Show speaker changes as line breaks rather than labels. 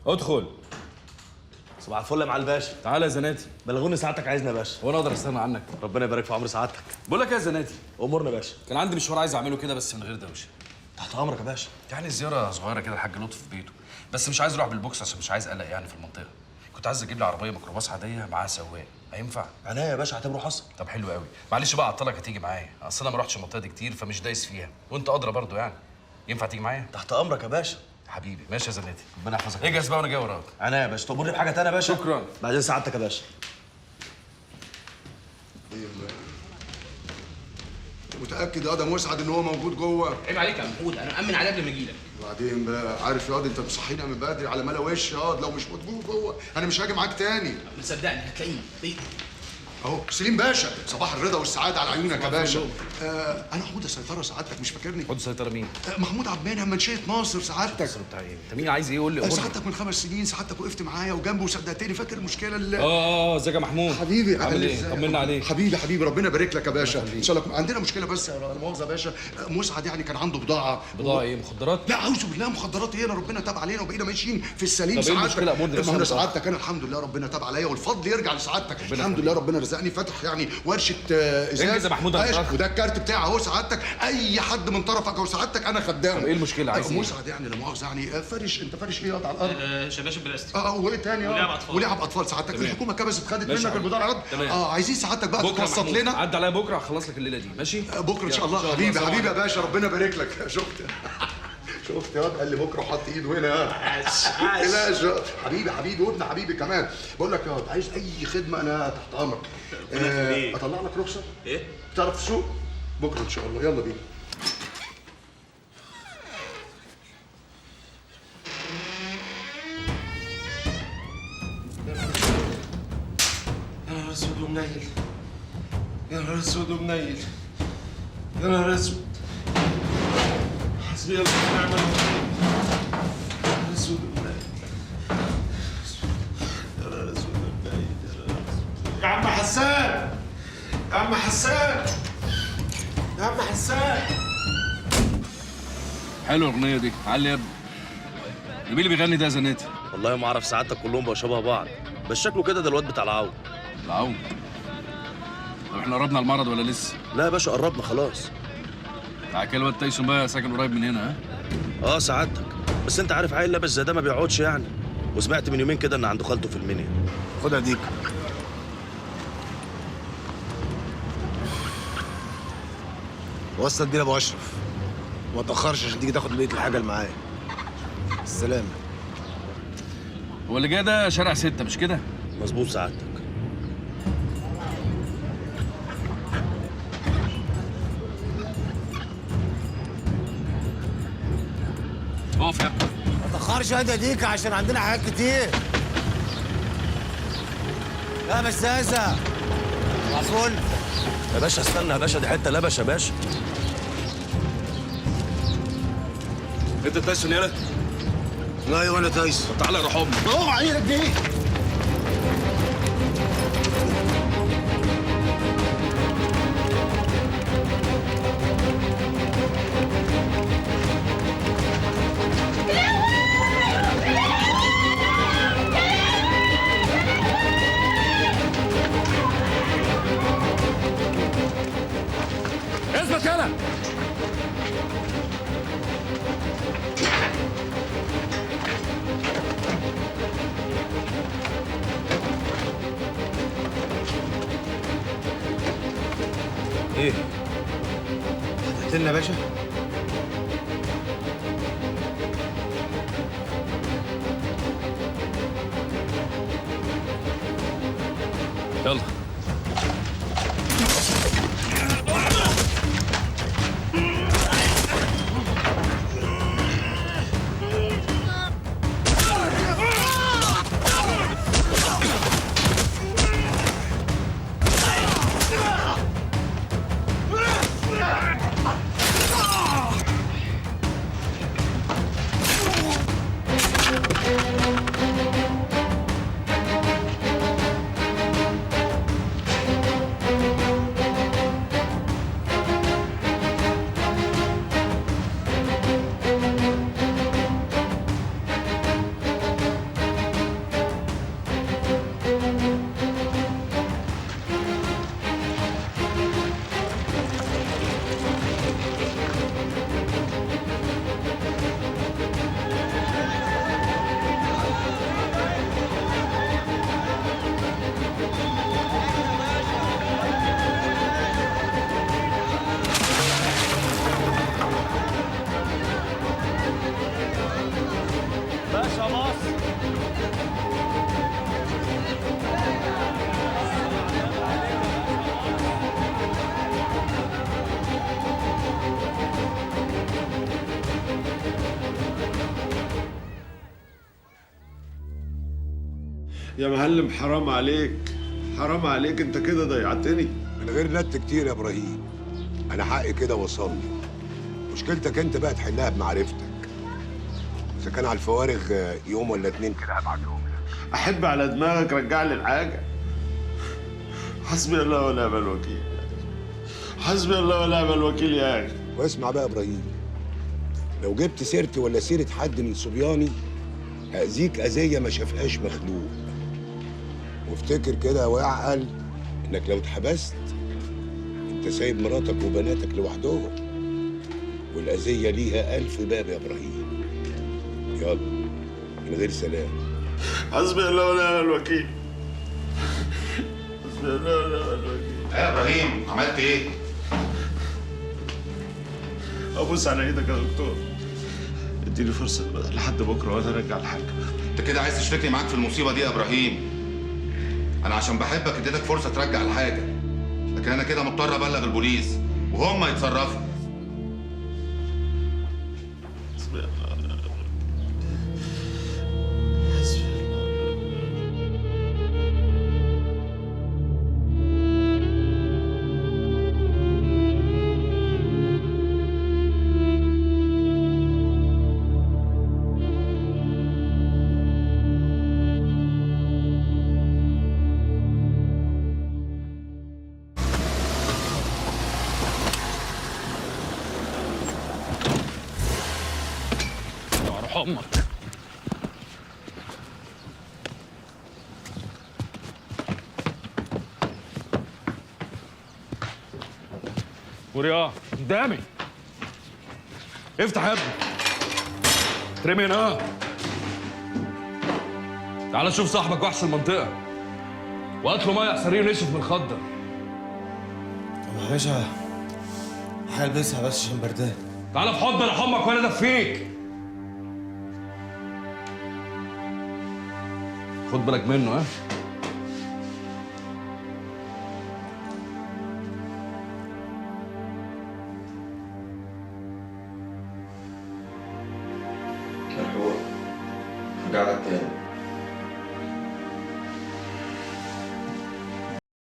ادخل.
صباح الفل يا معالي الباشا.
تعالى يا زناتي.
بلغوني سعادتك عايزنا يا باشا.
هو انا اقدر استغنى عنك؟
ربنا يبارك في عمر سعادتك.
بقول لك ايه يا زناتي،
امورنا يا باشا.
كان عندي مشوار عايز اعمله كده بس من غير دوشه.
تحت امرك يا باشا.
يعني زياره صغيره كده الحاج لطفي في بيته، بس مش عايز اروح بالبوكس عشان مش عايز اقلق يعني في المنطقه. كنت عايز اجيب لي عربيه ميكروباص عاديه معاها سواق، هينفع؟
عناية يا باشا، اعتبره حصل.
طب حلو قوي. معلش بقى اعطلك، هتيجي معايا؟ اصل انا ما رحتش المنطقه دي كتير فمش دايس فيها، وانت ادرى برضو يعني. ينفع تيجي معايا؟
تحت امرك يا باشا.
حبيبي ماشي يا زناتي.
ربنا يحفظك.
اجهز بقى وانا جاي وراك.
عناية يا باشا. تأمرني بحاجه تانية يا باشا؟
شكرا.
بعدين سعادتك يا باشا.
متاكد يا ده مسعد ان هو موجود جوه؟
عيب عليك يا محمود، انا مأمن عليه قبل ما اجي لك.
وبعدين بقى عارف ياض انت مصحينا من بدري على ملا وش ياض، لو مش موجود جوه انا مش هاجي معاك تاني.
صدقني هتلاقيه بيه.
اهو سليم باشا، صباح الرضا والسعاده على عيونك يا باشا. انا حمود السيطره سعادتك، مش فاكرني؟
خد سيطره مين؟
محمود عبد المنعم منشيه ناصر سعادتك.
بتاع ايه؟ انت مين عايز ايه؟ قول لي.
سعادتك من 5 سنين سعادتك وقفت معايا وجنبي وصدقتني، فاكر المشكله اللي
ازيك يا محمود؟
حبيبي
عامل ايه؟
إزاي؟
طمنا عليك.
حبيبي ربنا يبارك لك يا باشا. ان شاء الله عندنا مشكله بس لا مؤاخذه يا باشا. مسعد يعني كان عنده بضاعه.
ايه؟ مخدرات؟
لا اعوذ بالله، مخدرات ايه؟ انا ربنا تاب علينا وبقينا ماشيين في السليم.
طب ايه المشكله؟ امور
ما انا سعادتك انا الحمد لله ربنا تاب عليا والفضل يرجع لسعادتك. الحمد لله ربنا رزقني فاتح يعني ورشه ازاز.
انجز يا محمود.
وده الكارت بتاعي اهو سعادتك، اي حد من طرفك او سعادتك انا خدامه.
طب ايه المشكله؟ عايز ايه؟
مسعد يعني لا مؤاخذه يعني فرش، انت فرش ايه على الارض؟
شباشب بلاستيك.
وايه تاني؟
ولعب اطفال.
ولعب اطفال سعادتك. الحكومه كبست خدت
ماشي
منك البضاعه. عايزين سعادتك بقى
بكره
تتوسط لنا.
عدى عليا بكره هخلص لك الليله دي. ماشي
بكره ان شاء الله. حبيبي يا باشا، ربنا يبارك لك. شفت ياض قال لي بكره حط ايده هنا. لا حبيبي وابن حبيبي كمان. بقول لك ياض عايز اي خدمه انا تحت امرك. اطلع لك رخصه؟
ايه؟
تعرف تسوق؟ بكره ان شاء الله. يلا بينا.
يا نهار اسود ومنيل، يا نهار اسود ومنيل، يا نهار اسود. حسبي الله ونعم الوكيل. يا نهار اسود ومنيل، يا نهار اسود ومنيل، يا نهار اسود. يا عم حسان، يا عم حسان، يا عم حسان.
حلوه الاغنيه دي. علي يا ابني. مين اللي بيغني ده يا زناتي؟
والله ما اعرف سعادتك، كلهم بقوا شبه بعض، بس شكله كده ده الواد بتاع العون.
العون؟ طب احنا قربنا المرض ولا لسه؟
لا يا باشا قربنا خلاص.
تعال كده الواد تايسون بقى ساكن قريب من هنا.
سعادتك، بس انت عارف عيل لابس زي ده ما بيقعدش يعني، وسمعت من يومين كده ان عنده خالته في المنيا.
خدها ديك. وصل دي لابو اشرف وما تاخرش عشان تيجي تاخد بقيه الحاجه اللي معايا. السلامه.
هو اللي جاي ده شارع 6 مش كده؟
مظبوط سعادتك.
اقف يا ابني.
ما تاخرش انت ديك عشان عندنا حاجات كتير. يا بساسه عفول.
يا باشا استنى يا باشا، دي حته لبش يا باشا.
انت تايسون يالا؟
ايوه انا تايسون.
تعالى روح امي.
اوعى عينك دي.
اثبت يالا.
ايه؟ هتقتلنا يا باشا؟
يلا.
باشا مصر.
يا معلم حرام عليك، حرام عليك، انت كده ضيعتني.
من غير نت كتير يا ابراهيم، انا حقي كده وصل لي. مشكلتك انت بقى تحلها بمعرفتك. اذا كان على الفوارغ يوم ولا اتنين كده هبعتهم لك.
احب على دماغك رجع لي الحاجه. حسبي الله ونعم الوكيل، حسبي الله ونعم الوكيل يا اخي.
واسمع بقى يا ابراهيم، لو جبت سيرتي ولا سيره حد من صبياني هاذيك اذيه ما شافهاش مخلوق. وافتكر كده واعقل انك لو اتحبست انت سايب مراتك وبناتك لوحدهم، والاذيه ليها 1000 باب يا ابراهيم. يلا من غير سلام.
حسبي الله ونعم الوكيل، حسبي الله ونعم الوكيل.
يا ابراهيم عملت ايه؟
ابوس على ايدك يا دكتور، اديني فرصه لحد بكره وانا ارجع الحاجه.
انت كده عايز تشتركني معاك في المصيبه دي يا ابراهيم؟ انا عشان بحبك اديتك فرصه ترجع الحاجه، لكن انا كده مضطر ابلغ البوليس وهم يتصرفوا.
حسبي الله ونعم الوكيل، حسبي الله ونعم
روح امك. ورياض قدامي، افتح يا ابني. ترمي هنا. تعال شوف صاحبك وحش المنطقه، وهات له ميه حصريه ونشف من الخضه.
يا باشا هلبسها بس عشان بردان.
تعال في حضن امك وانا ادفيك. خد بالك منه. ها
مرحوم هرجع لك تاني.